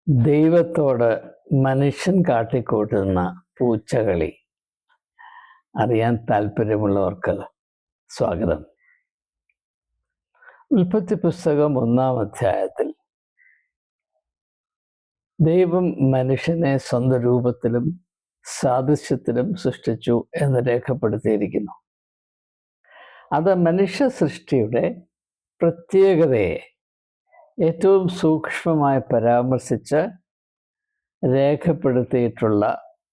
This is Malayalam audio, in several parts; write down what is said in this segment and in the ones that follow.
ദൈവത്തോട് മനുഷ്യൻ കാട്ടിക്കൂട്ടുന്ന പൂച്ചകളി അറിയാൻ താല്പര്യമുള്ളവർക്ക് സ്വാഗതം. ഉൽപ്പത്തി പുസ്തകം 1-ാം അധ്യായത്തിൽ ദൈവം മനുഷ്യനെ സ്വന്തം രൂപത്തിലും സാദൃശ്യത്തിലും സൃഷ്ടിച്ചു എന്ന് രേഖപ്പെടുത്തിയിരിക്കുന്നു. അത് മനുഷ്യ സൃഷ്ടിയുടെ പ്രത്യേകതയെ ഏറ്റവും സൂക്ഷ്മമായി പരാമർശിച്ച് രേഖപ്പെടുത്തിയിട്ടുള്ള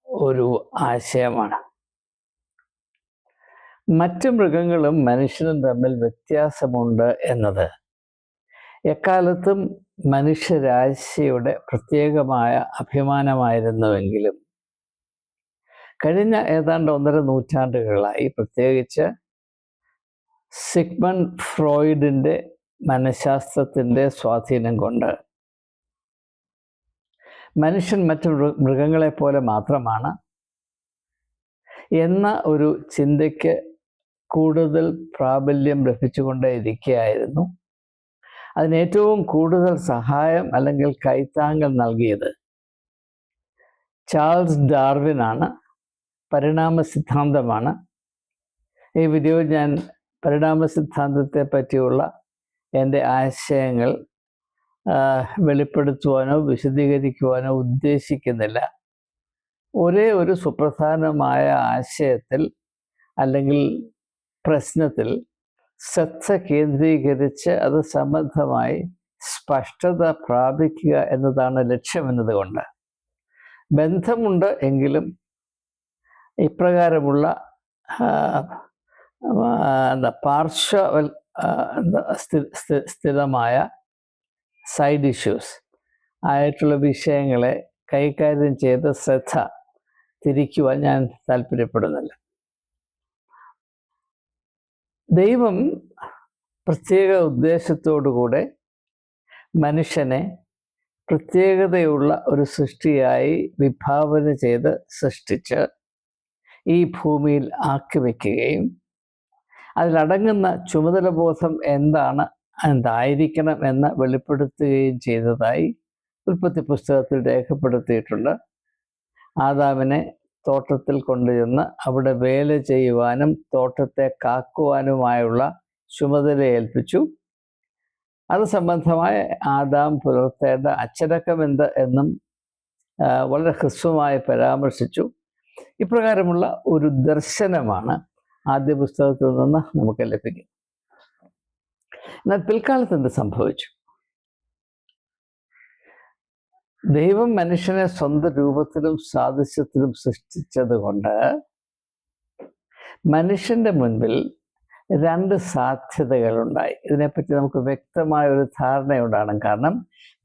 ഒരു ആശയമാണ്. മറ്റ് മൃഗങ്ങളും മനുഷ്യനും തമ്മിൽ വ്യത്യാസമുണ്ട് എന്നത് എക്കാലത്തും മനുഷ്യരാശിയുടെ പ്രത്യേകമായ അഭിമാനമായിരുന്നുവെങ്കിലും കഴിഞ്ഞ ഏതാണ്ട് 1.5 നൂറ്റാണ്ടുകളായി, പ്രത്യേകിച്ച് സിഗ്മണ്ട് ഫ്രോയിഡിൻ്റെ മനഃശാസ്ത്രത്തിൻ്റെ സ്വാധീനം കൊണ്ട് മനുഷ്യൻ മറ്റു മൃഗങ്ങളെ പോലെ മാത്രമാണ് എന്ന ഒരു ചിന്തയ്ക്ക് കൂടുതൽ പ്രാബല്യം ലഭിച്ചുകൊണ്ടേയിരിക്കുകയായിരുന്നു. അതിന് ഏറ്റവും കൂടുതൽ സഹായം അല്ലെങ്കിൽ കൈത്താങ്ങൽ നൽകിയത് ചാൾസ് ഡാർവിനാണ്. പരിണാമ സിദ്ധാന്തമാണ്. ഈ വീഡിയോ ഞാൻ പരിണാമ സിദ്ധാന്തത്തെ പറ്റിയുള്ള എൻ്റെ ആശയങ്ങൾ വെളിപ്പെടുത്തുവാനോ വിശദീകരിക്കുവാനോ ഉദ്ദേശിക്കുന്നില്ല. ഒരേ ഒരു സുപ്രധാനമായ ആശയത്തിൽ അല്ലെങ്കിൽ പ്രശ്നത്തിൽ ശ്രദ്ധ കേന്ദ്രീകരിച്ച് അത് സംബന്ധമായി സ്പഷ്ടത പ്രാപിക്കുക എന്നതാണ് ലക്ഷ്യമെന്നതുകൊണ്ട് ബന്ധമുണ്ട് എങ്കിലും ഇപ്രകാരമുള്ള സ്ഥിരമായ സൈഡ് ഇഷ്യൂസ് ആയിട്ടുള്ള വിഷയങ്ങളെ കൈകാര്യം ചെയ്ത് ശ്രദ്ധ തിരിക്കുവാൻ ഞാൻ താല്പര്യപ്പെടുന്നില്ല. ദൈവം പ്രത്യേക ഉദ്ദേശത്തോടുകൂടെ മനുഷ്യനെ പ്രത്യേകതയുള്ള ഒരു സൃഷ്ടിയായി വിഭാവന ചെയ്ത് സൃഷ്ടിച്ച് ഈ ഭൂമിയിൽ ആക്കി വയ്ക്കുകയും അതിലടങ്ങുന്ന ചുമതലബോധം എന്തായിരിക്കണം എന്ന് വെളിപ്പെടുത്തുകയും ചെയ്തതായി ഉൽപ്പത്തി പുസ്തകത്തിൽ രേഖപ്പെടുത്തിയിട്ടുണ്ട്. ആദാമിനെ തോട്ടത്തിൽ കൊണ്ടുചെന്ന് അവിടെ വേല ചെയ്യുവാനും തോട്ടത്തെ കാക്കുവാനുമായുള്ള ചുമതല ഏൽപ്പിച്ചു. അത് സംബന്ധമായി ആദാം പുലർത്തേണ്ട അച്ചടക്കം എന്നും വളരെ ഹ്രസ്വമായി പരാമർശിച്ചു. ഇപ്രകാരമുള്ള ഒരു ദർശനമാണ് ആദ്യ പുസ്തകത്തിൽ നിന്ന് നമുക്ക് ലഭിക്കും. എന്നാൽ പിൽക്കാലത്ത് എന്ത് സംഭവിച്ചു? ദൈവം മനുഷ്യനെ സ്വന്തം രൂപത്തിലും സാദൃശ്യത്തിലും സൃഷ്ടിച്ചത് കൊണ്ട് മനുഷ്യന്റെ മുൻപിൽ 2 സാധ്യതകളുണ്ടായി. ഇതിനെപ്പറ്റി നമുക്ക് വ്യക്തമായ ഒരു ധാരണയുണ്ടാകണം. കാരണം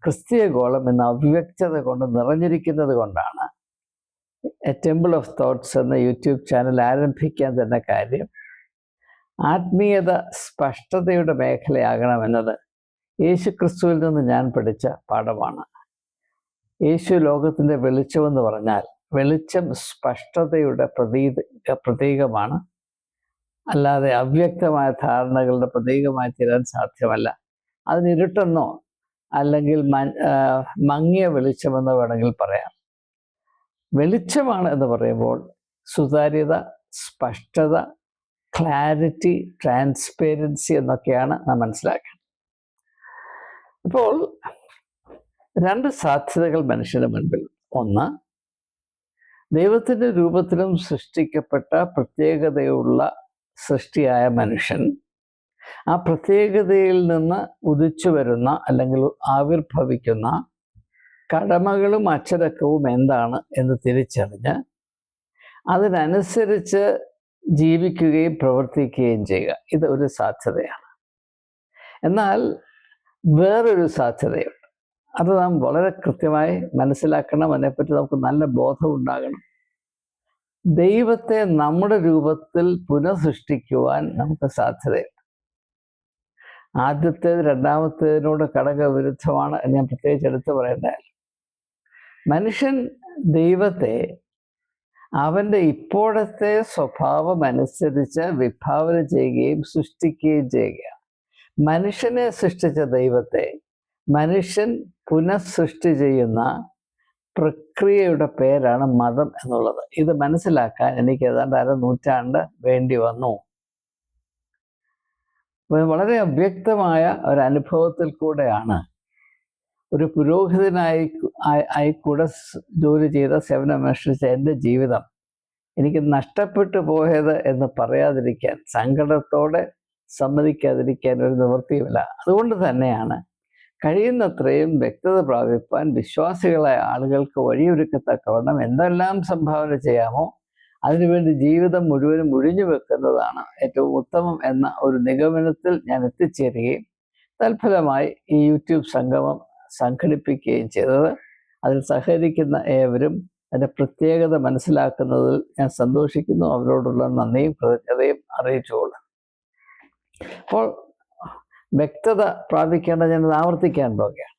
ക്രിസ്തീയ ഗോളം എന്ന അവ്യക്തത കൊണ്ട് നിറഞ്ഞിരിക്കുന്നത് കൊണ്ടാണ് എ ടെമ്പിൾ ഓഫ് തോട്ട്സ് എന്ന യൂട്യൂബ് ചാനൽ ആരംഭിക്കാൻ തന്നെ കാര്യം. ആത്മീയത സ്പഷ്ടതയുടെ മേഖലയാകണമെന്നത് യേശു ക്രിസ്തുവിൽ നിന്ന് ഞാൻ പഠിച്ച പാഠമാണ്. യേശു ലോകത്തിൻ്റെ വെളിച്ചമെന്ന് പറഞ്ഞാൽ വെളിച്ചം സ്പഷ്ടതയുടെ പ്രതീകമാണ്, അല്ലാതെ അവ്യക്തമായ ധാരണകളുടെ പ്രതീകമായി തീരാൻ സാധ്യമല്ല. അതിന് ഇരുട്ടെന്നോ അല്ലെങ്കിൽ മങ്ങിയ വെളിച്ചമെന്നോ വേണമെങ്കിൽ പറയാം. വെളിച്ചമാണ് എന്ന് പറയുമ്പോൾ സുതാര്യത, സ്പഷ്ടത, ക്ലാരിറ്റി, ട്രാൻസ്പെറൻസി എന്നൊക്കെയാണ് നാം മനസ്സിലാക്കുന്നത്. അപ്പോൾ 2 സാധ്യതകൾ മനുഷ്യന്റെ മുൻപിൽ. ഒന്ന്, ദൈവത്തിൻ്റെ രൂപത്തിലും സൃഷ്ടിക്കപ്പെട്ട പ്രത്യേകതയുള്ള സൃഷ്ടിയായ മനുഷ്യൻ ആ പ്രത്യേകതയിൽ നിന്ന് ഉദിച്ചു വരുന്ന അല്ലെങ്കിൽ ആവിർഭവിക്കുന്ന കടമകളും അച്ചടക്കവും എന്താണ് എന്ന് തിരിച്ചറിഞ്ഞ് അതിനനുസരിച്ച് ജീവിക്കുകയും പ്രവർത്തിക്കുകയും ചെയ്യുക. ഇത് ഒരു സാധ്യതയാണ്. എന്നാൽ വേറൊരു സാധ്യതയുണ്ട്. അത് നാം വളരെ കൃത്യമായി മനസ്സിലാക്കണം. അതിനെപ്പറ്റി നമുക്ക് നല്ല ബോധം ഉണ്ടാകണം. ദൈവത്തെ നമ്മുടെ രൂപത്തിൽ പുനഃസൃഷ്ടിക്കുവാൻ നമുക്ക് സാധ്യതയുണ്ട്. ആദ്യത്തേത് രണ്ടാമത്തേതിനോട് ഘടകവിരുദ്ധമാണ് എന്ന് ഞാൻ പ്രത്യേകിച്ച് എടുത്തു പറയേണ്ടതല്ല. മനുഷ്യൻ ദൈവത്തെ അവൻ്റെ ഇപ്പോഴത്തെ സ്വഭാവം അനുസരിച്ച് വിഭാവന ചെയ്യുകയും സൃഷ്ടിക്കുകയും ചെയ്യുക. മനുഷ്യനെ സൃഷ്ടിച്ച ദൈവത്തെ മനുഷ്യൻ പുനഃസൃഷ്ടി ചെയ്യുന്ന പ്രക്രിയയുടെ പേരാണ് മതം എന്നുള്ളത്. ഇത് മനസ്സിലാക്കാൻ എനിക്ക് ഏതാണ്ട് 1/2 നൂറ്റാണ്ട് വേണ്ടി വന്നു. വളരെ അവ്യക്തമായ ഒരു അനുഭവത്തിൽ കൂടെയാണ് ഒരു പുരോഹിതനായി കൂടെ ജോലി ചെയ്ത സേവനമനുഷ്ഠിച്ച എൻ്റെ ജീവിതം എനിക്ക് നഷ്ടപ്പെട്ടു പോയത് എന്ന് പറയാതിരിക്കാൻ, സങ്കടത്തോടെ സമ്മതിക്കാതിരിക്കാൻ ഒരു നിവൃത്തിയുമില്ല. അതുകൊണ്ട് തന്നെയാണ് കഴിയുന്നത്രയും വ്യക്തത പ്രാപിപ്പാൻ വിശ്വാസികളായ ആളുകൾക്ക് വഴിയൊരുക്കത്തക്കവണ്ണം എന്തെല്ലാം സംഭാവന ചെയ്യാമോ അതിനുവേണ്ടി ജീവിതം മുഴുവനും ഒഴിഞ്ഞു വെക്കുന്നതാണ് ഏറ്റവും ഉത്തമം എന്ന ഒരു നിഗമനത്തിൽ ഞാൻ എത്തിച്ചേരുകയും തൽഫലമായി ഈ യൂട്യൂബ് സംഗമം സംഘടിപ്പിക്കുകയും ചെയ്തത്. അതിൽ സഹകരിക്കുന്ന ഏവരും അതിൻ്റെ പ്രത്യേകത മനസ്സിലാക്കുന്നതിൽ ഞാൻ സന്തോഷിക്കുന്നു. അവരോടുള്ള നന്ദിയും കൃതജ്ഞതയും അറിയിച്ചുകൊള്ളു. അപ്പോൾ വ്യക്തത പ്രാപിക്കേണ്ട ഞാനത് ആവർത്തിക്കാൻ പോകുകയാണ്.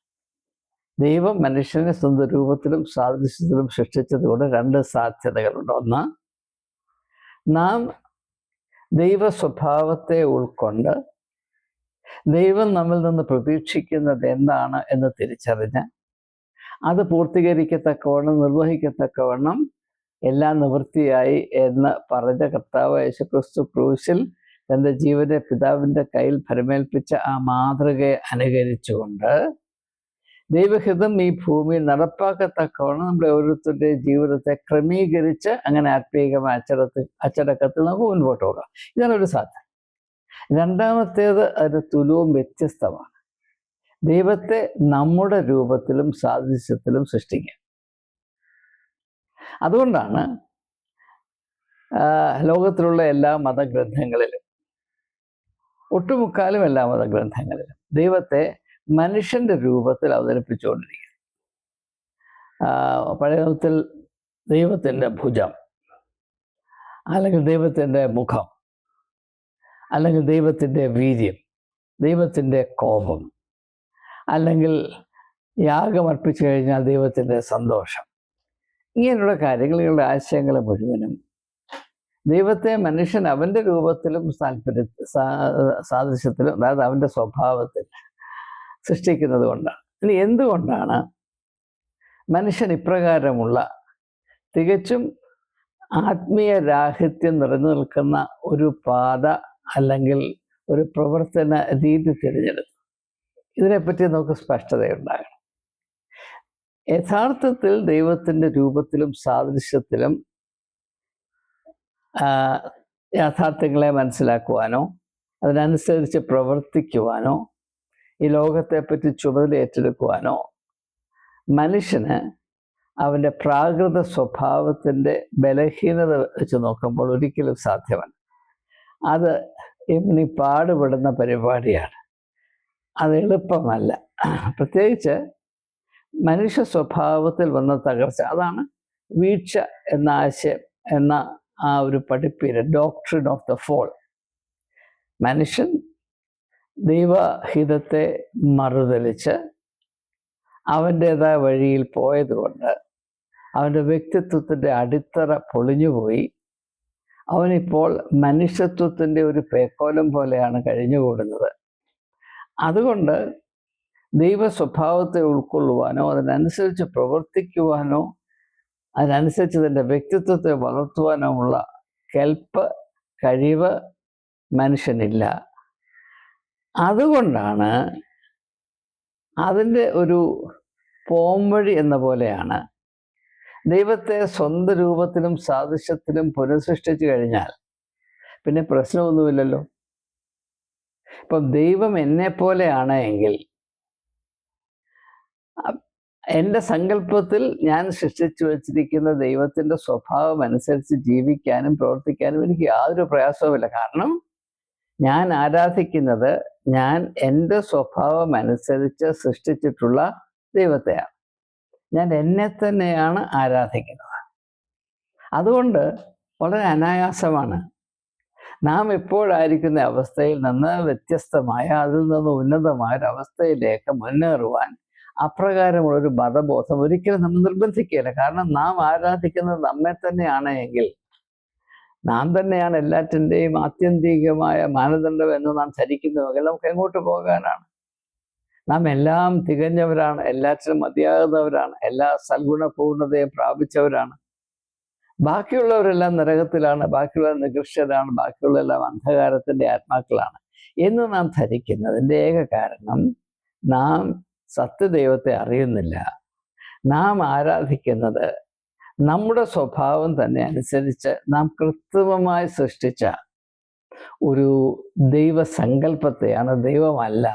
ദൈവം മനുഷ്യനെ സ്വന്തം രൂപത്തിലും സാദൃശ്യത്തിലും സൃഷ്ടിച്ചതുകൊണ്ട് 2 സാധ്യതകളുണ്ട്. ഒന്ന്, നാം ദൈവ സ്വഭാവത്തെ ഉൾക്കൊണ്ട് ദൈവം നമ്മിൽ നിന്ന് പ്രതീക്ഷിക്കുന്നത് എന്താണ് എന്ന് തിരിച്ചറിഞ്ഞ് അത് പൂർത്തീകരിക്കത്തക്കവണ്ണം, നിർവഹിക്കത്തക്കവണ്ണം എല്ലാം നിവൃത്തിയായി എന്ന് പറഞ്ഞ കർത്താവ് യേശുക്രിസ്തു ക്രൂശിൽ തൻ്റെ ജീവനെ പിതാവിൻ്റെ കയ്യിൽ ഭരമേൽപ്പിച്ച ആ മാതൃകയെ അനുകരിച്ചുകൊണ്ട് ദൈവഹിതം ഈ ഭൂമിയിൽ നടപ്പാക്കത്തക്കവണ്ണം നമ്മുടെ ഓരോരുത്തരുടെയും ജീവിതത്തെ ക്രമീകരിച്ച് അങ്ങനെ ആത്മീയമായ അച്ചടക്കത്തിൽ നമുക്ക് മുൻപോട്ട് പോകാം. ഇതാണ് ഒരു സാധ്യത. രണ്ടാമത്തേത് അതിന് തുലവും വ്യത്യസ്തമാണ്. ദൈവത്തെ നമ്മുടെ രൂപത്തിലും സാദൃശ്യത്തിലും സൃഷ്ടിക്കുക. അതുകൊണ്ടാണ് ലോകത്തിലുള്ള എല്ലാ മതഗ്രന്ഥങ്ങളിലും, ഒട്ടുമുക്കാലും എല്ലാ മതഗ്രന്ഥങ്ങളിലും ദൈവത്തെ മനുഷ്യൻ്റെ രൂപത്തിൽ അവതരിപ്പിച്ചുകൊണ്ടിരിക്കുക. പഴയ നിയമത്തിൽ ദൈവത്തിൻ്റെ ഭുജം, അല്ലെങ്കിൽ ദൈവത്തിൻ്റെ മുഖം, അല്ലെങ്കിൽ ദൈവത്തിൻ്റെ വീര്യം, ദൈവത്തിൻ്റെ കോപം, അല്ലെങ്കിൽ യാഗമർപ്പിച്ചു കഴിഞ്ഞാൽ ദൈവത്തിൻ്റെ സന്തോഷം, ഇങ്ങനെയുള്ള കാര്യങ്ങളുടെ ആശയങ്ങൾ മുഴുവനും ദൈവത്തെ മനുഷ്യൻ അവൻ്റെ രൂപത്തിലും സാദൃശ്യത്തിലും, അതായത് അവൻ്റെ സ്വഭാവത്തിൽ സൃഷ്ടിക്കുന്നത് കൊണ്ടാണ്. ഇനി എന്തുകൊണ്ടാണ് മനുഷ്യൻ ഇപ്രകാരമുള്ള തികച്ചും ആത്മീയ രാഹിത്യം നിറഞ്ഞു നിൽക്കുന്ന ഒരു പാത അല്ലെങ്കിൽ ഒരു പ്രവർത്തന രീതി തിരഞ്ഞെടുത്തു? ഇതിനെപ്പറ്റി നമുക്ക് സ്പഷ്ടതയുണ്ടാകണം. യഥാർത്ഥത്തിൽ ദൈവത്തിൻ്റെ രൂപത്തിലും സാദൃശ്യത്തിലും യാഥാർത്ഥ്യങ്ങളെ മനസ്സിലാക്കുവാനോ അതിനനുസരിച്ച് പ്രവർത്തിക്കുവാനോ ഈ ലോകത്തെപ്പറ്റി ചുമതല ഏറ്റെടുക്കുവാനോ മനുഷ്യന് അവൻ്റെ പ്രാകൃത സ്വഭാവത്തിൻ്റെ ബലഹീനത വെച്ച് നോക്കുമ്പോൾ ഒരിക്കലും സാധ്യമല്ല. അത് ഇനി പാടുപെടുന്ന പരിപാടിയാണ്. അത് എളുപ്പമല്ല. പ്രത്യേകിച്ച് മനുഷ്യ സ്വഭാവത്തിൽ വന്ന തകർച്ച, അതാണ് വീഴ്ച എന്ന ആശയം എന്ന ആ ഒരു പഠിപ്പീര്, ഡോക്ട്രിൻ ഓഫ് ദ ഫോൾ. മനുഷ്യൻ ദൈവഹിതത്തെ മറുതലിച്ച് അവൻ്റേതായ വഴിയിൽ പോയതുകൊണ്ട് അവൻ്റെ വ്യക്തിത്വത്തിൻ്റെ അടിത്തറ പൊളിഞ്ഞുപോയി. അവനിപ്പോൾ മനുഷ്യത്വത്തിൻ്റെ ഒരു പേക്കോലം പോലെയാണ് കഴിഞ്ഞുകൂടുന്നത്. അതുകൊണ്ട് ദൈവ സ്വഭാവത്തെ ഉൾക്കൊള്ളുവാനോ അതിനനുസരിച്ച് പ്രവർത്തിക്കുവാനോ അതിനനുസരിച്ച് തൻ്റെ വ്യക്തിത്വത്തെ വളർത്തുവാനോ ഉള്ള കെൽപ്പ്, കഴിവ് മനുഷ്യനില്ല. അതുകൊണ്ടാണ് അതിൻ്റെ ഒരു പോംവഴി എന്ന പോലെയാണ് ദൈവത്തെ സ്വന്തം രൂപത്തിലും സാദൃശ്യത്തിലും പുനഃസൃഷ്ടിച്ചു കഴിഞ്ഞാൽ പിന്നെ പ്രശ്നമൊന്നുമില്ലല്ലോ. ഇപ്പം ദൈവം എന്നെപ്പോലെയാണ് എങ്കിൽ എൻ്റെ സങ്കല്പത്തിൽ ഞാൻ സൃഷ്ടിച്ചു വച്ചിരിക്കുന്ന ദൈവത്തിൻ്റെ സ്വഭാവം അനുസരിച്ച് ജീവിക്കാനും പ്രവർത്തിക്കാനും എനിക്ക് യാതൊരു പ്രയാസവുമില്ല. കാരണം ഞാൻ ആരാധിക്കുന്നത് ഞാൻ എൻ്റെ സ്വഭാവം അനുസരിച്ച് സൃഷ്ടിച്ചിട്ടുള്ള ദൈവത്തെയാണ്. ഞാൻ എന്നെ തന്നെയാണ് ആരാധിക്കുന്നത്. അതുകൊണ്ട് വളരെ അനായാസമാണ് നാം എപ്പോഴായിരിക്കുന്ന അവസ്ഥയിൽ നിന്ന് വ്യത്യസ്തമായ, അതിൽ നിന്ന് ഉന്നതമായ ഒരു അവസ്ഥയിലേക്ക് മുന്നേറുവാൻ അപ്രകാരമുള്ളൊരു മതബോധം ഒരിക്കലും നമ്മൾ നിർബന്ധിക്കുകയില്ല. കാരണം നാം ആരാധിക്കുന്നത് നമ്മെ തന്നെയാണ് എങ്കിൽ, നാം തന്നെയാണ് എല്ലാറ്റിൻ്റെയും ആത്യന്തികമായ മാനദണ്ഡം എന്ന് നാം ധരിക്കുന്നുവെങ്കിൽ നമുക്ക് എങ്ങോട്ട് പോകാനാണ്? നാം എല്ലാം തികഞ്ഞവരാണ്, എല്ലാറ്റിനും മതിയാകുന്നവരാണ്, എല്ലാ സൽഗുണപൂർണ്ണതയും പ്രാപിച്ചവരാണ്. ബാക്കിയുള്ളവരെല്ലാം നരകത്തിലാണ്, ബാക്കിയുള്ളവർ നികൃഷ്ടരാണ്, ബാക്കിയുള്ളവരെല്ലാം അന്ധകാരത്തിൻ്റെ ആത്മാക്കളാണ് എന്ന് നാം ധരിക്കുന്നതിൻ്റെ ഏക കാരണം നാം സത്യദൈവത്തെ അറിയുന്നില്ല. നാം ആരാധിക്കുന്നത് നമ്മുടെ സ്വഭാവം തന്നെ അനുസരിച്ച് നാം കൃത്രിമമായി സൃഷ്ടിച്ച ഒരു ദൈവസങ്കല്പത്തെയാണ്. ദൈവമല്ല.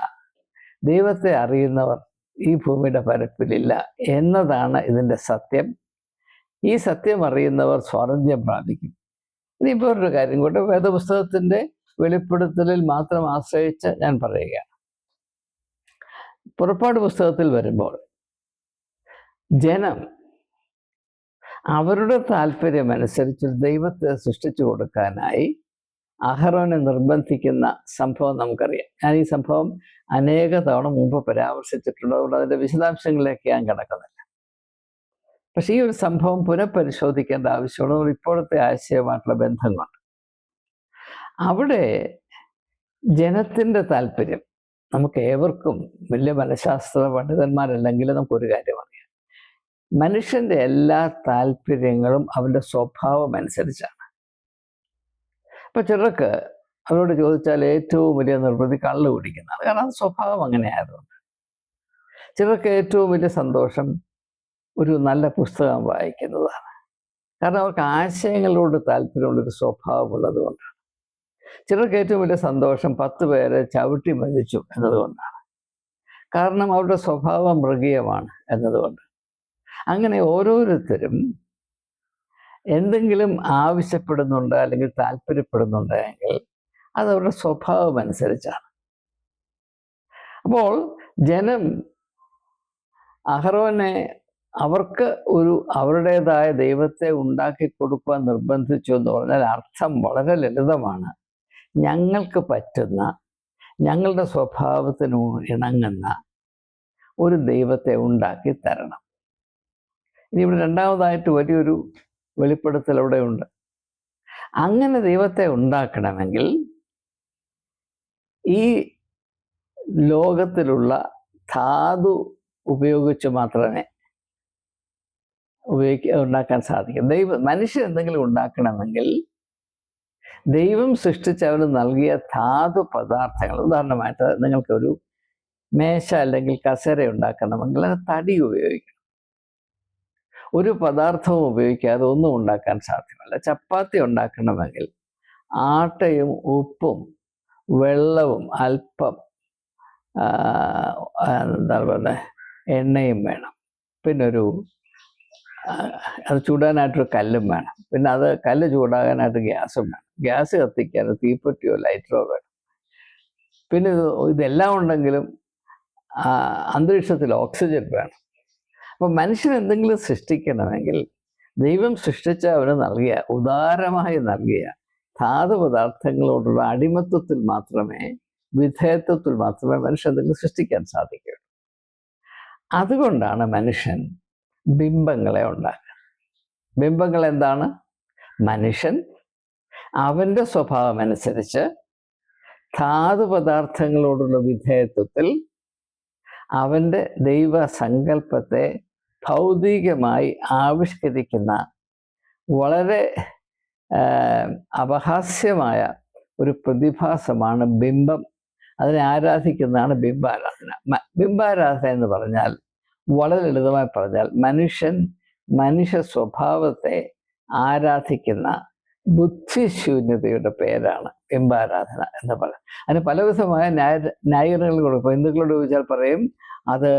ദൈവത്തെ അറിയുന്നവർ ഈ ഭൂമിയുടെ പരപ്പിലില്ല എന്നതാണ് ഇതിൻ്റെ സത്യം. ഈ സത്യം അറിയുന്നവർ സ്വാതന്ത്ര്യം പ്രാപിക്കും. ഇനിയിപ്പോൾ ഒരു കാര്യം കൂടെ വേദപുസ്തകത്തിൻ്റെ വെളിപ്പെടുത്തലിൽ മാത്രം ആശ്രയിച്ച് ഞാൻ പറയുകയാണ്. പുറപ്പാട് പുസ്തകത്തിൽ വരുമ്പോൾ ജനം അവരുടെ താല്പര്യമനുസരിച്ച് ദൈവത്തെ സൃഷ്ടിച്ചു കൊടുക്കാനായി അഹറോനെ നിർബന്ധിക്കുന്ന സംഭവം നമുക്കറിയാം. ഞാൻ ഈ സംഭവം അനേക തവണ മുമ്പ് പരാമർശിച്ചിട്ടുണ്ട്, അതുകൊണ്ട് അതിൻ്റെ വിശദാംശങ്ങളിലേക്ക് ഞാൻ കിടക്കുന്നില്ല. പക്ഷേ ഈ ഒരു സംഭവം പുനഃപരിശോധിക്കേണ്ട ആവശ്യമുള്ള ഇപ്പോഴത്തെ ആശയമായിട്ടുള്ള ബന്ധം കൊണ്ട് അവിടെ ജനത്തിൻ്റെ താല്പര്യം, നമുക്ക് ഏവർക്കും വലിയ മനഃശാസ്ത്ര പണ്ഡിതന്മാരല്ലെങ്കിലും നമുക്കൊരു കാര്യം അറിയാം. മനുഷ്യൻ്റെ എല്ലാ താല്പര്യങ്ങളും അവൻ്റെ സ്വഭാവം അനുസരിച്ചാണ്. അപ്പം ചിലർക്ക് അവരോട് ചോദിച്ചാൽ ഏറ്റവും വലിയ നിർവൃതി കള്ള് കുടിക്കുന്നതാണ്, കാരണം അത് സ്വഭാവം അങ്ങനെ ആയതുകൊണ്ട്. ചിലർക്ക് ഏറ്റവും വലിയ സന്തോഷം ഒരു നല്ല പുസ്തകം വായിക്കുന്നതാണ്, കാരണം അവർക്ക് ആശയങ്ങളോട് താല്പര്യമുള്ളൊരു സ്വഭാവമുള്ളത് കൊണ്ടാണ്. ചിലർക്ക് ഏറ്റവും വലിയ സന്തോഷം 10 പേരെ ചവിട്ടി മതിച്ചു എന്നതുകൊണ്ടാണ്, കാരണം അവരുടെ സ്വഭാവം മൃഗീയമാണ് എന്നതുകൊണ്ട്. അങ്ങനെ ഓരോരുത്തരും എന്തെങ്കിലും ആവശ്യപ്പെടുന്നുണ്ട് അല്ലെങ്കിൽ താല്പര്യപ്പെടുന്നുണ്ട് എങ്കിൽ അത് അവരുടെ സ്വഭാവം അനുസരിച്ചാണ്. അപ്പോൾ ജനം അഹറോനെ അവർക്ക് ഒരു അവരുടേതായ ദൈവത്തെ ഉണ്ടാക്കി കൊടുക്കുവാൻ നിർബന്ധിച്ചു എന്ന് പറഞ്ഞാൽ അർത്ഥം വളരെ ലളിതമാണ്. ഞങ്ങൾക്ക് പറ്റുന്ന, ഞങ്ങളുടെ സ്വഭാവത്തിന് ഇണങ്ങുന്ന ഒരു ദൈവത്തെ ഉണ്ടാക്കി തരണം. ഇനി ഇവിടെ രണ്ടാമതായിട്ട് വലിയൊരു വെളിപ്പെടുത്തൽ അവിടെ ഉണ്ട്. അങ്ങനെ ദൈവത്തെ ഉണ്ടാക്കണമെങ്കിൽ ഈ ലോകത്തിലുള്ള ധാതു ഉപയോഗിച്ച് മാത്രമേ ഉണ്ടാക്കാൻ സാധിക്കും. മനുഷ്യൻ എന്തെങ്കിലും ഉണ്ടാക്കണമെങ്കിൽ ദൈവം സൃഷ്ടിച്ച് അവന് നൽകിയ ധാതു പദാർത്ഥങ്ങൾ, ഉദാഹരണമായിട്ട് നിങ്ങൾക്കൊരു മേശ അല്ലെങ്കിൽ കസേര ഉണ്ടാക്കണമെങ്കിൽ അത് തടി ഉപയോഗിക്കണം. ഒരു പദാർത്ഥവും ഉപയോഗിക്കാതെ ഒന്നും ഉണ്ടാക്കാൻ സാധ്യമല്ല. ചപ്പാത്തി ഉണ്ടാക്കണമെങ്കിൽ ആട്ടയും ഉപ്പും വെള്ളവും അല്പം എന്താ പറയുക എണ്ണയും വേണം. പിന്നെ അത് ചൂടാനായിട്ടൊരു കല്ലും വേണം. പിന്നെ അത് കല്ല് ചൂടാകാനായിട്ട് ഗ്യാസും വേണം. ഗ്യാസ് കത്തിക്കാൻ തീപ്പെട്ടിയോ ലൈറ്ററോ വേണം. പിന്നെ ഇതെല്ലാം ഉണ്ടെങ്കിലും അന്തരീക്ഷത്തിൽ ഓക്സിജൻ വേണം. അപ്പോൾ മനുഷ്യൻ എന്തെങ്കിലും സൃഷ്ടിക്കണമെങ്കിൽ ദൈവം സൃഷ്ടിച്ച അവന് നൽകിയ, ഉദാരമായി നൽകിയ ധാതു പദാർത്ഥങ്ങളോടുള്ള അടിമത്വത്തിൽ മാത്രമേ, വിധേയത്വത്തിൽ മാത്രമേ മനുഷ്യൻ എന്തെങ്കിലും സൃഷ്ടിക്കാൻ സാധിക്കുകയുള്ളൂ. അതുകൊണ്ടാണ് മനുഷ്യൻ ബിംബങ്ങളെ ഉണ്ടാക്കുക. ബിംബങ്ങൾ എന്താണ്? മനുഷ്യൻ അവൻ്റെ സ്വഭാവം അനുസരിച്ച് ധാതു പദാർത്ഥങ്ങളോടുള്ള വിധേയത്വത്തിൽ അവൻ്റെ ദൈവസങ്കല്പത്തെ ഭൗതികമായി ആവിഷ്കരിക്കുന്ന വളരെ അപഹാസ്യമായ ഒരു പ്രതിഭാസമാണ് ബിംബം. അതിനെ ആരാധിക്കുന്നതാണ് ബിംബാരാധന. ബിംബാരാധന എന്ന് പറഞ്ഞാൽ, വളരെ ലളിതമായി പറഞ്ഞാൽ, മനുഷ്യ സ്വഭാവത്തെ ആരാധിക്കുന്ന ബുദ്ധിശൂന്യതയുടെ പേരാണ് ബിംബാരാധന എന്ന് പറയുന്നത്. അതിന് പലവിധമായ ന്യായീകരണങ്ങൾ കൊടുക്കും. ഹിന്ദുക്കളോട് ചോദിച്ചാൽ പറയും അത്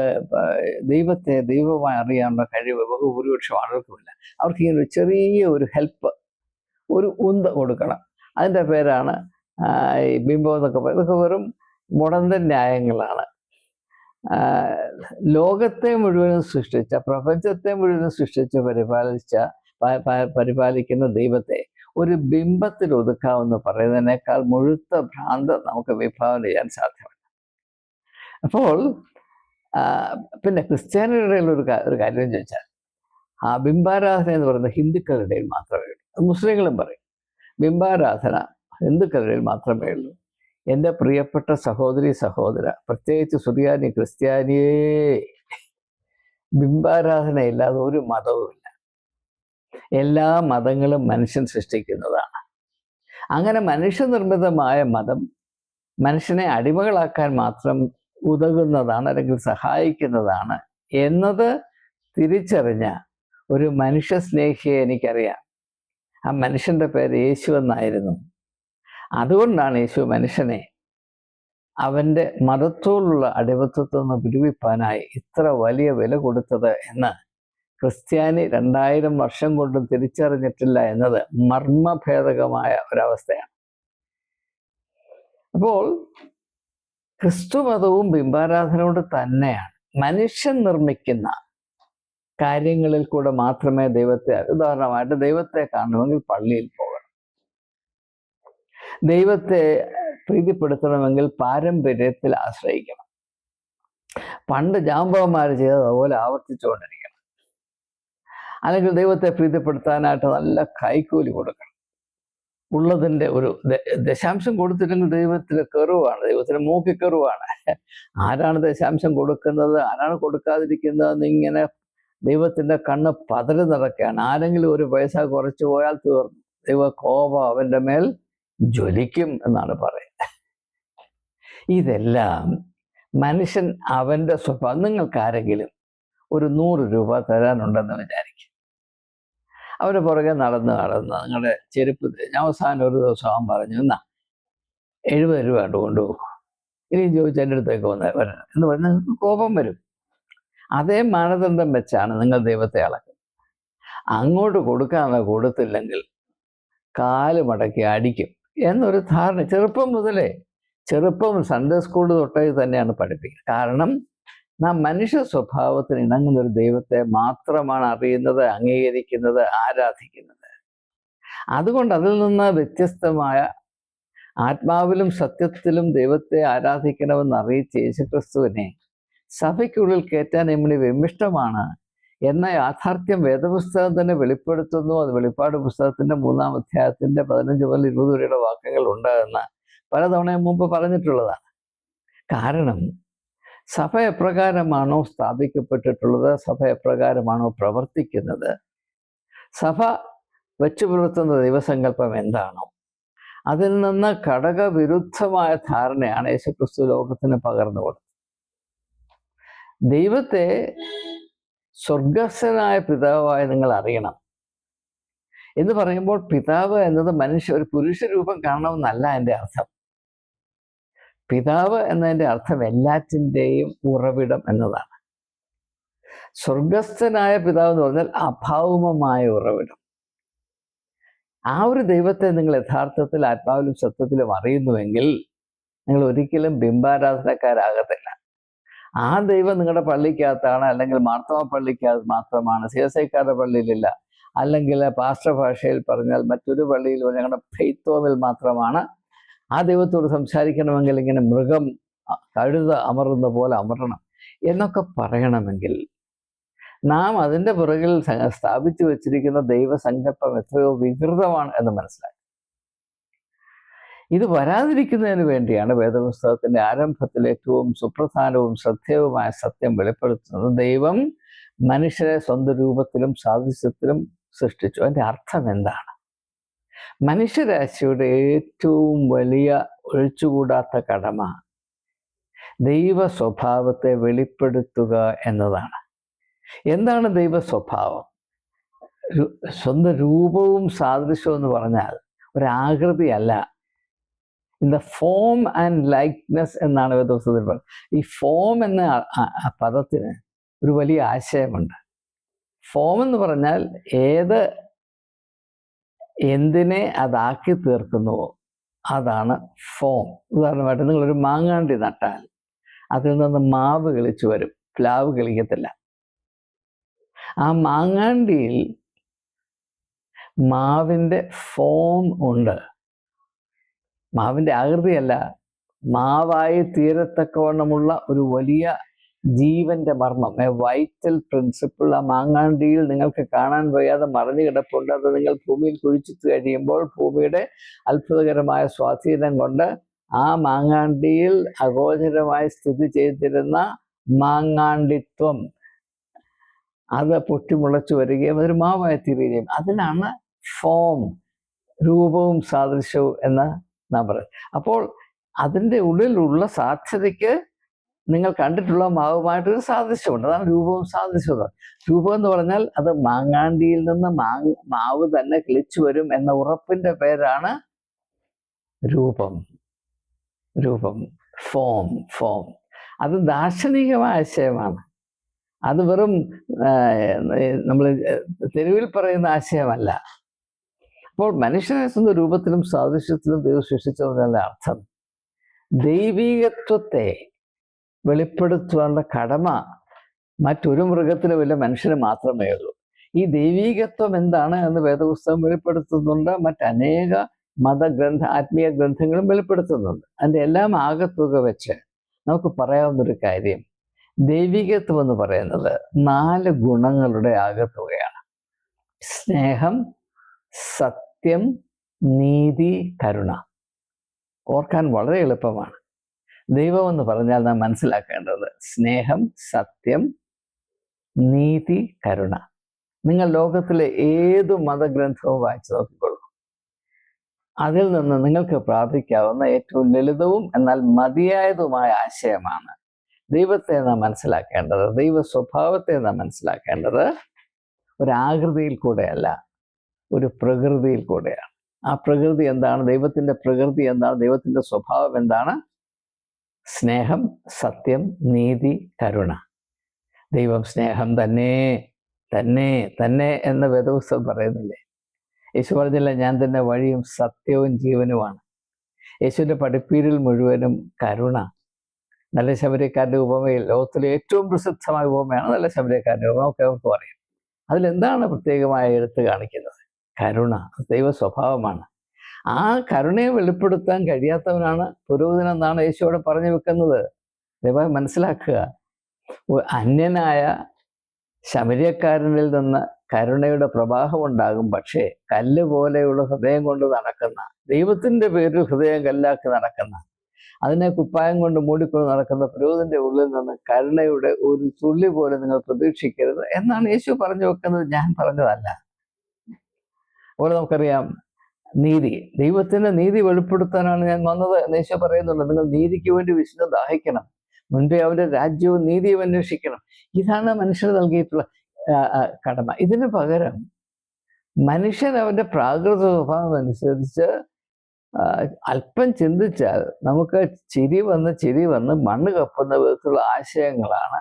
ദൈവത്തെ ദൈവമായി അറിയാനുള്ള കഴിവ് ബഹുഭൂരിപക്ഷം ആളുകൾക്കുമില്ല. അവർക്ക് ഇങ്ങനെ ചെറിയ ഒരു ഹെൽപ്പ്, ഒരു ഉന്ത് കൊടുക്കണം. അതിൻ്റെ പേരാണ് ഈ ബിംബം എന്നൊക്കെ പറയും. ഇതൊക്കെ വെറും മുടന്തൻ ന്യായങ്ങളാണ്. ലോകത്തെ മുഴുവനും സൃഷ്ടിച്ച, പ്രപഞ്ചത്തെ മുഴുവനും സൃഷ്ടിച്ച് പരിപാലിക്കുന്ന ദൈവത്തെ ഒരു ബിംബത്തിൽ ഒതുക്കാമെന്ന് പറയുന്നതിനേക്കാൾ മുഴുത്ത ഭ്രാന്ത് നമുക്ക് വിഭാവന ചെയ്യാൻ സാധ്യമല്ല. അപ്പോൾ പിന്നെ ക്രിസ്ത്യാനികളുടെ ഒരു കാര്യം ചോദിച്ചാൽ, ആ ബിംബാരാധന എന്ന് പറയുന്നത് ഹിന്ദുക്കളുടെ ഇടയിൽ മാത്രമേ ഉള്ളൂ. മുസ്ലിങ്ങളും പറയും ബിംബാരാധന ഹിന്ദുക്കളുടെ ഇടയിൽ മാത്രമേ ഉള്ളൂ. എൻ്റെ പ്രിയപ്പെട്ട സഹോദരി സഹോദര, പ്രത്യേകിച്ച് സുറിയാനി ക്രിസ്ത്യാനിയേ, ബിംബാരാധനയില്ലാതെ ഒരു മതവുമില്ല. എല്ലാ മതങ്ങളും മനുഷ്യൻ സൃഷ്ടിക്കുന്നതാണ്. അങ്ങനെ മനുഷ്യനിർമ്മിതമായ മതം മനുഷ്യനെ അടിമകളാക്കാൻ മാത്രം ഉതകുന്നതാണ്, അല്ലെങ്കിൽ സഹായിക്കുന്നതാണ് എന്നത് തിരിച്ചറിഞ്ഞ ഒരു മനുഷ്യ സ്നേഹിയെ എനിക്കറിയാം. ആ മനുഷ്യൻ്റെ പേര് യേശു എന്നായിരുന്നു. അതുകൊണ്ടാണ് യേശു മനുഷ്യനെ അവൻ്റെ മതത്തോടുള്ള അടിമത്തത്തിൽ നിന്ന് വിടുവിപ്പാനായി ഇത്ര വലിയ വില കൊടുത്തത് എന്ന് ക്രിസ്ത്യാനി 2000 വർഷം കൊണ്ടും തിരിച്ചറിഞ്ഞിട്ടില്ല എന്നത് മർമ്മഭേദകമായ ഒരവസ്ഥയാണ്. അപ്പോൾ ക്രിസ്തുമതവും ബിംബാരാധനയോട് തന്നെയാണ്. മനുഷ്യൻ നിർമ്മിക്കുന്ന കാര്യങ്ങളിൽ കൂടെ മാത്രമേ ദൈവത്തെ, ഉദാഹരണമായിട്ട് ദൈവത്തെ കാണണമെങ്കിൽ പള്ളിയിൽ പോകണം. ദൈവത്തെ പ്രീതിപ്പെടുത്തണമെങ്കിൽ പാരമ്പര്യത്തിൽ ആശ്രയിക്കണം. പണ്ട് ജാമ്പവന്മാർ ചെയ്തത് അതുപോലെ ആവർത്തിച്ചുകൊണ്ടിരിക്കണം. അല്ലെങ്കിൽ ദൈവത്തെ പ്രീതിപ്പെടുത്താനായിട്ട് നല്ല കൈക്കൂലി കൊടുക്കണം. ഉള്ളതിൻ്റെ ഒരു ദശാംശം കൊടുത്തില്ലെങ്കിൽ ദൈവത്തിന് കെറുവാണ്, ദൈവത്തിന് മൂക്കിക്കെറുവാണ്. ആരാണ് ദശാംശം കൊടുക്കുന്നത്, ആരാണ് കൊടുക്കാതിരിക്കുന്നതെന്ന് ഇങ്ങനെ ദൈവത്തിൻ്റെ കണ്ണ് പതറി നടക്കുകയാണ്. ആരെങ്കിലും ഒരു പൈസ കുറച്ച് പോയാൽ തീർന്നു, ദൈവ കോപം അവൻ്റെ മേൽ ജ്വലിക്കും എന്നാണ് പറയുന്നത്. ഇതെല്ലാം മനുഷ്യൻ അവൻ്റെ സ്വഭാവം. നിങ്ങൾക്കാരെങ്കിലും ഒരു 100 രൂപ തരാനുണ്ടെന്ന് വിചാരിക്കും. അവരുടെ പുറകെ നടന്ന് നിങ്ങളുടെ ചെരുപ്പ് ഞാൻ അവസാനം ഒരു ദിവസം അവൻ പറഞ്ഞു, എന്നാ 70 രൂപ കൊണ്ട് കൊണ്ടുപോകും, ഇനിയും ചോദിച്ച് എൻ്റെ അടുത്തേക്ക് വരണം എന്ന് പറഞ്ഞാൽ നിങ്ങൾക്ക് കോപം വരും. അതേ മാനദണ്ഡം വെച്ചാണ് നിങ്ങൾ ദൈവത്തെ അളക്കുന്നത്. അങ്ങോട്ട് കൊടുക്കാതെ കൊടുത്തില്ലെങ്കിൽ കാല് മടക്കി അടിക്കും എന്നൊരു ധാരണ ചെറുപ്പം സൺഡേ സ്കൂൾ തൊട്ടേ തന്നെയാണ് പഠിപ്പിക്കുന്നത്. കാരണം നാം മനുഷ്യ സ്വഭാവത്തിന് ഇണങ്ങുന്ന ഒരു ദൈവത്തെ മാത്രമാണ് അറിയുന്നത്, അംഗീകരിക്കുന്നത്, ആരാധിക്കുന്നത്. അതുകൊണ്ട് അതിൽ നിന്ന് വ്യത്യസ്തമായ ആത്മാവിലും സത്യത്തിലും ദൈവത്തെ ആരാധിക്കണമെന്ന് അറിയിച്ച യേശുക്രിസ്തുവിനെ സഭയ്ക്കുള്ളിൽ കയറ്റാൻ എമ്മണി വിമിഷ്ടമാണ് എന്ന യാഥാർത്ഥ്യം വേദപുസ്തകം തന്നെ വെളിപ്പെടുത്തുന്നു. അത് വെളിപ്പാട് പുസ്തകത്തിൻ്റെ 3-ാം അധ്യായത്തിൻ്റെ 15 മുതൽ 20 വരെയുടെ വാക്യങ്ങൾ ഉണ്ട് എന്ന് പലതവണയും മുമ്പ് പറഞ്ഞിട്ടുള്ളതാണ്. കാരണം സഭ എപ്രകാരമാണോ സ്ഥാപിക്കപ്പെട്ടിട്ടുള്ളത്, സഭ എപ്രകാരമാണോ പ്രവർത്തിക്കുന്നത്, സഭ വെച്ചു പുലർത്തുന്ന ദൈവസങ്കല്പം എന്താണോ, അതിൽ നിന്ന് ഘടകവിരുദ്ധമായ ധാരണയാണ് യേശുക്രിസ്തു ലോകത്തിന് പകർന്നു കൊടുത്തത്. ദൈവത്തെ സ്വർഗസ്ഥനായ പിതാവായി നിങ്ങൾ അറിയണം എന്ന് പറയുമ്പോൾ പിതാവ് എന്നത് ഒരു പുരുഷ രൂപം കാണണമെന്നല്ല എൻ്റെ അർത്ഥം. പിതാവ് എന്നതിൻ്റെ അർത്ഥം എല്ലാറ്റിൻ്റെയും ഉറവിടം എന്നതാണ്. സ്വർഗസ്ഥനായ പിതാവ് എന്ന് പറഞ്ഞാൽ അഭൗമമായ ഉറവിടം. ആ ഒരു ദൈവത്തെ നിങ്ങൾ യഥാർത്ഥത്തിൽ ആത്മാവിലും സത്യത്തിലും അറിയുന്നുവെങ്കിൽ നിങ്ങൾ ഒരിക്കലും ബിംബാരാധനക്കാരാകത്തില്ല. ആ ദൈവം നിങ്ങളുടെ പള്ളിക്കകത്താണ്, അല്ലെങ്കിൽ മാർത്തോമ പള്ളിക്കകത്ത് മാത്രമാണ്, CSIക്കാരുടെ പള്ളിയിലില്ല, അല്ലെങ്കിൽ പാസ്റ്റർ ഭാഷയിൽ പറഞ്ഞാൽ മറ്റൊരു പള്ളിയിൽ ഞങ്ങളുടെ ഫെയ്ത്തോമിൽ മാത്രമാണ്. ആ ദൈവത്തോട് സംസാരിക്കണമെങ്കിൽ ഇങ്ങനെ മൃഗം കഴുത അമറുന്ന പോലെ അമറണം എന്നൊക്കെ പറയണമെങ്കിൽ നാം അതിൻ്റെ പുറകിൽ സ്ഥാപിച്ചു വച്ചിരിക്കുന്ന ദൈവസങ്കല്പം എത്രയോ വികൃതമാണ് എന്ന് മനസ്സിലാക്കി. ഇത് വരാതിരിക്കുന്നതിന് വേണ്ടിയാണ് വേദപുസ്തകത്തിൻ്റെ ആരംഭത്തിൽ ഏറ്റവും സുപ്രധാനവും ശ്രദ്ധേയവുമായ സത്യം വെളിപ്പെടുത്തുന്നത്. ദൈവം മനുഷ്യരെ സ്വന്തം രൂപത്തിലും സാദൃശ്യത്തിലും സൃഷ്ടിച്ചു. അതിൻ്റെ അർത്ഥം എന്താണ്? മനുഷ്യരാശിയുടെ ഏറ്റവും വലിയ ഒഴിച്ചുകൂടാത്ത കടമ ദൈവ സ്വഭാവത്തെ വെളിപ്പെടുത്തുക എന്നതാണ്. എന്താണ് ദൈവ സ്വഭാവം? സ്വന്തം രൂപവും സാദൃശ്യവും എന്ന് പറഞ്ഞാൽ ഒരാകൃതിയല്ല. In the form and likeness എന്നാണ് വേദപുസ്തകത്തിൽ പറയുന്നത്. ഈ ഫോം എന്ന പദത്തിന് ഒരു വലിയ ആശയമുണ്ട്. ഫോം എന്ന് പറഞ്ഞാൽ എന്തിനെ അതാക്കി തീർക്കുന്നുവോ അതാണ് ഫോം. ഉദാഹരണമായിട്ട് നിങ്ങളൊരു മാങ്ങാണ്ടി നട്ടാൽ അതിൽ നിന്ന് മാവ് കിളിച്ചു വരും, പ്ലാവ് കിളിക്കത്തില്ല. ആ മാങ്ങാണ്ടിയിൽ മാവിൻ്റെ ഫോം ഉണ്ട്, മാവിൻ്റെ ആകൃതിയല്ല, മാവായി തീരത്തക്കവണ്ണമുള്ള ഒരു വലിയ ജീവന്റെ മർമ്മം, എ വൈറ്റൽ പ്രിൻസിപ്പിൾ ആ മാങ്ങാണ്ടിയിൽ നിങ്ങൾക്ക് കാണാൻ വയ്യാതെ മറിഞ്ഞു കിടപ്പുണ്ട്. അത് നിങ്ങൾ ഭൂമിയിൽ കുഴിച്ചിട്ട് കഴിയുമ്പോൾ ഭൂമിയുടെ അത്ഭുതകരമായ സ്വാധീനം കൊണ്ട് ആ മാങ്ങാണ്ടിയിൽ അഗോചരമായി സ്ഥിതി ചെയ്തിരുന്ന മാങ്ങാണ്ടിത്വം അത് പൊട്ടിമുളച്ചു വരികയും അതൊരു മാവായി തീരുകയും, അതിനാണ് ഫോം, രൂപവും സാദൃശ്യവും എന്ന് നാം പറയുന്നത്. അപ്പോൾ അതിൻ്റെ ഉള്ളിലുള്ള സാധ്യതയ്ക്ക് നിങ്ങൾ കണ്ടിട്ടുള്ള മാവുമായിട്ടൊരു സാദൃശ്യമുണ്ട്. അതാണ് രൂപവും സാദൃശ്യവും. രൂപം എന്ന് പറഞ്ഞാൽ അത് മാങ്ങാണ്ടിയിൽ നിന്ന് മാവ് തന്നെ കിളിച്ചു വരും എന്ന ഉറപ്പിന്റെ പേരാണ് രൂപം. ഫോം. അത് ദാർശനികമായ ആശയമാണ്. അത് വെറും നമ്മൾ തെരുവിൽ പറയുന്ന ആശയമല്ല. അപ്പോൾ മനുഷ്യനെ സ്വന്തം രൂപത്തിലും സാദൃശ്യത്തിലും ദൈവം സൃഷ്ടിച്ചതിനുള്ള അർത്ഥം ദൈവീകത്വത്തെ വെളിപ്പെടുത്തുവാനുള്ള കടമ മറ്റൊരു മൃഗത്തിനുമില്ല, മനുഷ്യന് മാത്രമേ ഉള്ളൂ. ഈ ദൈവീകത്വം എന്താണ് എന്ന് വേദപുസ്തകം വെളിപ്പെടുത്തുന്നുണ്ട്. മറ്റനേക ആത്മീയ ഗ്രന്ഥങ്ങളും വെളിപ്പെടുത്തുന്നുണ്ട്. അതിൻ്റെ എല്ലാം ആകത്തുക വെച്ച് നമുക്ക് പറയാവുന്നൊരു കാര്യം, ദൈവികത്വം എന്ന് പറയുന്നത് 4 ഗുണങ്ങളുടെ ആകത്തുകയാണ്. സ്നേഹം, സത്യം, നീതി, കരുണ. ഓർക്കാൻ വളരെ എളുപ്പമാണ്. ദൈവം എന്ന് പറഞ്ഞാൽ നാം മനസ്സിലാക്കേണ്ടത് സ്നേഹം, സത്യം, നീതി, കരുണ. നിങ്ങൾ ലോകത്തിലെ ഏതു മതഗ്രന്ഥവും വായിച്ചു നോക്കിക്കൊള്ളൂ. അതിൽ നിന്ന് നിങ്ങൾക്ക് പ്രാപിക്കാവുന്ന ഏറ്റവും ലളിതവും എന്നാൽ മതിയായതുമായ ആശയമാണ് ദൈവത്തെ നാം മനസ്സിലാക്കേണ്ടത്. ദൈവ സ്വഭാവത്തെ നാം മനസ്സിലാക്കേണ്ടത് ഒരാകൃതിയിൽ കൂടെയല്ല, ഒരു പ്രകൃതിയിൽ കൂടെയാണ്. ആ പ്രകൃതി എന്താണ്? ദൈവത്തിൻ്റെ പ്രകൃതി എന്താണ്? ദൈവത്തിൻ്റെ സ്വഭാവം എന്താണ്? സ്നേഹം, സത്യം, നീതി, കരുണ. ദൈവം സ്നേഹം തന്നെ തന്നെ തന്നെ എന്ന വേദപുസ്തകം പറയുന്നില്ലേ? യേശു പറഞ്ഞില്ല, ഞാൻ തന്നെ വഴിയും സത്യവും ജീവനുമാണ്. യേശുവിൻ്റെ പഠിപ്പീരിൽ മുഴുവനും കരുണ. നല്ല ശമരിയക്കാരൻ്റെ ഉപമയിൽ, ലോകത്തിലെ ഏറ്റവും പ്രസിദ്ധമായ ഉപമയാണ് നല്ല ശമരിയക്കാരൻ്റെ ഉപമ, ഒക്കെ നമുക്ക് പറയാം. അതിലെന്താണ് പ്രത്യേകമായി എടുത്തു കാണിക്കുന്നത്? കരുണ. ദൈവ സ്വഭാവമാണ്. ആ കരുണയെ വെളിപ്പെടുത്താൻ കഴിയാത്തവനാണ് പുരോഹിതനെന്നാണ് യേശു അവിടെ പറഞ്ഞു വെക്കുന്നത്. ദയവായി മനസ്സിലാക്കുക. അന്യനായ ശമരിയക്കാരനിൽ നിന്ന് കരുണയുടെ പ്രവാഹം ഉണ്ടാകും. പക്ഷേ കല്ല് പോലെയുള്ള ഹൃദയം കൊണ്ട് നടക്കുന്ന, ദൈവത്തിൻ്റെ പേരിൽ ഹൃദയം കല്ലാക്കി നടക്കുന്ന, അതിനെ കുപ്പായം കൊണ്ട് മൂടിക്കൊണ്ട് നടക്കുന്ന പുരോഹിതന്റെ ഉള്ളിൽ നിന്ന് കരുണയുടെ ഒരു തുള്ളി പോലെ നിങ്ങൾ പ്രതീക്ഷിക്കരുത് എന്നാണ് യേശു പറഞ്ഞു വെക്കുന്നത്. ഞാൻ പറഞ്ഞതല്ല. അതുപോലെ നമുക്കറിയാം നീതി. ദൈവത്തിന്റെ നീതി വെളിപ്പെടുത്താനാണ് ഞാൻ വന്നത് എന്ന് യേശു പറയുന്നുണ്ട്. നിങ്ങൾ നീതിക്ക് വേണ്ടി വിശുദ്ധ ദാഹിക്കണം, മുൻപേ അവന്റെ രാജ്യവും നീതിയും അന്വേഷിക്കണം. ഇതാണ് മനുഷ്യന് നൽകിയിട്ടുള്ള കടമ. ഇതിന് പകരം മനുഷ്യൻ അവന്റെ പ്രാകൃത സ്വഭാവം അനുസരിച്ച് അല്പം ചിന്തിച്ചാൽ നമുക്ക് ചിരി വന്ന് മണ്ണ് കപ്പുന്ന വിധത്തിലുള്ള ആശയങ്ങളാണ്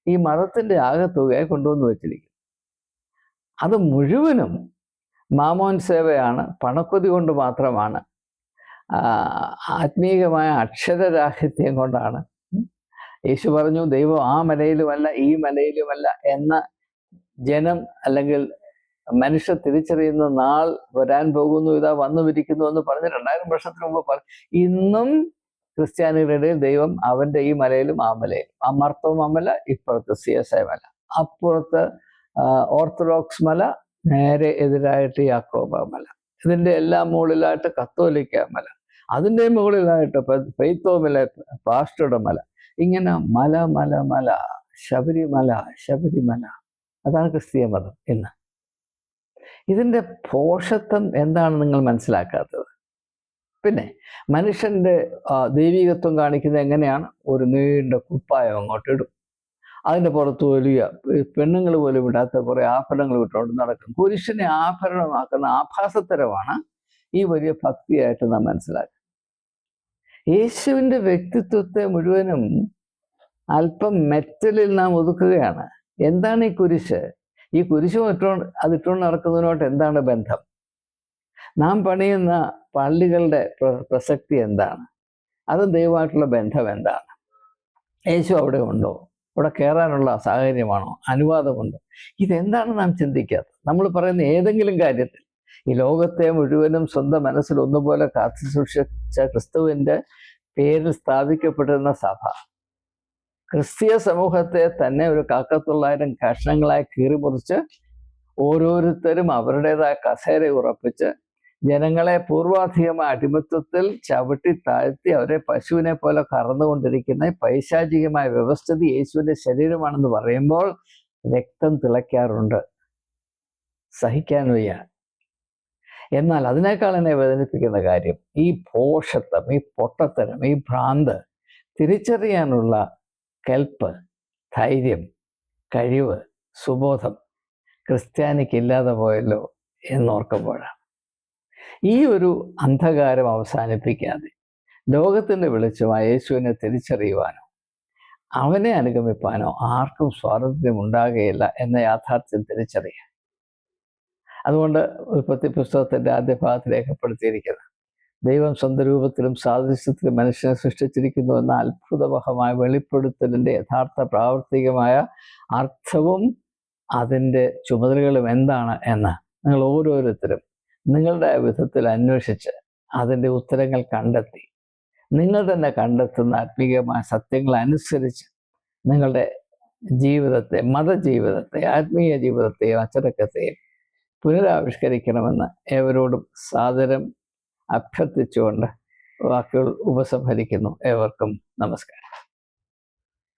ഈ മതത്തിന്റെ ആകത്തുകയെ കൊണ്ടുവന്ന് വെച്ചിരിക്കുന്നത്. അത് മുഴുവനും മാമോൻ സേവയാണ്, പണക്കൊതി കൊണ്ട് മാത്രമാണ്, ആത്മീയമായ അക്ഷരരാഹിത്യം കൊണ്ടാണ്. യേശു പറഞ്ഞു, ദൈവം ആ മലയിലുമല്ല ഈ മലയിലുമല്ല എന്ന ജനം അല്ലെങ്കിൽ മനുഷ്യർ തിരിച്ചറിയുന്ന നാൾ വരാൻ പോകുന്നു, ഇതാ വന്നു വിരിക്കുന്നു എന്ന് പറഞ്ഞ് 2000 വർഷത്തിന് മുമ്പ് പറഞ്ഞു. ഇന്നും ക്രിസ്ത്യാനികളുടെ ഇടയിൽ ദൈവം അവന്റെ ഈ മലയിലും ആ മലയിലും, ആ മർത്തോമ മല, ഇപ്പുറത്ത് CSI മല, അപ്പുറത്ത് ഓർത്തഡോക്സ് മല, നേരെ എതിരായിട്ട് യാക്കോബ മല, ഇതിൻ്റെ എല്ലാം മുകളിലായിട്ട് കത്തോലിക്ക മല, അതിൻ്റെ മുകളിലായിട്ട് ഫെയ്ത്തോ മല, പാസ്റ്ററുടെ മല, ഇങ്ങനെ മല മല മല, ശബരിമല ശബരിമല. അതാണ് ക്രിസ്തീയ മതം ഇന്ന്. ഇതിൻ്റെ പോഷത്വം എന്താണ് നിങ്ങൾ മനസ്സിലാക്കാത്തത്? പിന്നെ മനുഷ്യൻ്റെ ദൈവികത്വം കാണിക്കുന്നത് എങ്ങനെയാണ്? ഒരു നീണ്ട കുപ്പായം അങ്ങോട്ട് ഇടും, അതിൻ്റെ പുറത്ത് വലിയ പെണ്ണുങ്ങൾ പോലും ഇടാത്ത കുറേ ആഭരണങ്ങൾ ഇട്ടുകൊണ്ട് നടക്കും. പുരുഷനെ ആഭരണമാക്കുന്ന ആഭാസത്തരമാണ് ഈ വലിയ ഭക്തിയായിട്ട് നാം മനസ്സിലാക്കുക. യേശുവിൻ്റെ വ്യക്തിത്വത്തെ മുഴുവനും അല്പം മെറ്റലിൽ നാം ഒതുക്കുകയാണ്. എന്താണ് ഈ കുരിശ്? ഈ കുരിശ് അതിട്ടുകൊണ്ട് നടക്കുന്നതിനോട്ട് എന്താണ് ബന്ധം? നാം പണിയുന്ന പള്ളികളുടെ പ്രസക്തി എന്താണ്? അതും ദൈവമായിട്ടുള്ള ബന്ധം എന്താണ്? യേശു അവിടെ ഉണ്ടോ? അവിടെ കയറാനുള്ള സാഹചര്യമാണോ? അനുവാദമുണ്ടോ? ഇതെന്താണ് നാം ചിന്തിക്കാത്തത്? നമ്മൾ പറയുന്ന ഏതെങ്കിലും കാര്യത്തിൽ ഈ ലോകത്തെ മുഴുവനും സ്വന്തം മനസ്സിൽ ഒന്നുപോലെ കാത്തു സൂക്ഷിച്ച ക്രിസ്തുവിൻ്റെ പേരിൽ സ്ഥാപിക്കപ്പെട്ടിരുന്ന സഭ ക്രിസ്തീയ സമൂഹത്തെ തന്നെ ഒരു 1,900 കഷ്ണങ്ങളായി കീറിമുറിച്ച് ഓരോരുത്തരും അവരുടേതായ കസേര ഉറപ്പിച്ച് ജനങ്ങളെ പൂർവാധികമായ അടിമത്വത്തിൽ ചവിട്ടി താഴ്ത്തി അവരെ പശുവിനെ പോലെ കറന്നുകൊണ്ടിരിക്കുന്ന പൈശാചികമായ വ്യവസ്ഥിതി യേശുവിൻ്റെ ശരീരമാണെന്ന് പറയുമ്പോൾ രക്തം തിളയ്ക്കാറുണ്ട്, സഹിക്കാൻ വയ്യ. എന്നാൽ അതിനേക്കാൾ എന്നെ വേദനിപ്പിക്കുന്ന കാര്യം ഈ ഭോഷത്വം, ഈ പൊട്ടത്തരം, ഈ ഭ്രാന്ത് തിരിച്ചറിയാനുള്ള കെൽപ്പ്, ധൈര്യം, കഴിവ്, സുബോധം ക്രിസ്ത്യാനിക്കില്ലാതെ പോയല്ലോ എന്നോർക്കുമ്പോഴാണ്. ഈ ഒരു അന്ധകാരം അവസാനിപ്പിക്കാതെ ലോകത്തിൻ്റെ വെളിച്ചമായ യേശുവിനെ തിരിച്ചറിയുവാനോ അവനെ അനുഗമിപ്പാനോ ആർക്കും സ്വാതന്ത്ര്യം ഉണ്ടാകുകയില്ല എന്ന യാഥാർത്ഥ്യം തിരിച്ചറിയാം. അതുകൊണ്ട് ഉൽപ്പത്തി പുസ്തകത്തിൻ്റെ ആദ്യ ഭാഗത്ത് രേഖപ്പെടുത്തിയിരിക്കുന്നത് ദൈവം സ്വന്തം രൂപത്തിലും സാദൃശ്യത്തിലും മനുഷ്യനെ സൃഷ്ടിച്ചിരിക്കുന്നു എന്ന അത്ഭുതമഹമായ വെളിപ്പെടുത്തലിൻ്റെ യഥാർത്ഥ പ്രാവർത്തികമായ അർത്ഥവും അതിൻ്റെ ചുമതലകളും എന്താണ് എന്ന് നിങ്ങൾ ഓരോരുത്തരും നിങ്ങളുടെ വിധത്തിൽ അന്വേഷിച്ച് അതിൻ്റെ ഉത്തരങ്ങൾ കണ്ടെത്തി നിങ്ങൾ തന്നെ കണ്ടെത്തുന്ന ആത്മീയമായ സത്യങ്ങൾ അനുസരിച്ച് നിങ്ങളുടെ ജീവിതത്തെ, മതജീവിതത്തെ, ആത്മീയ ജീവിതത്തെയും അച്ചടക്കത്തെയും പുനരാവിഷ്കരിക്കണമെന്ന് ഏവരോടും സാദരം അഭ്യർത്ഥിച്ചുകൊണ്ട് വാക്കുകൾ ഉപസംഹരിക്കുന്നു. ഏവർക്കും നമസ്കാരം.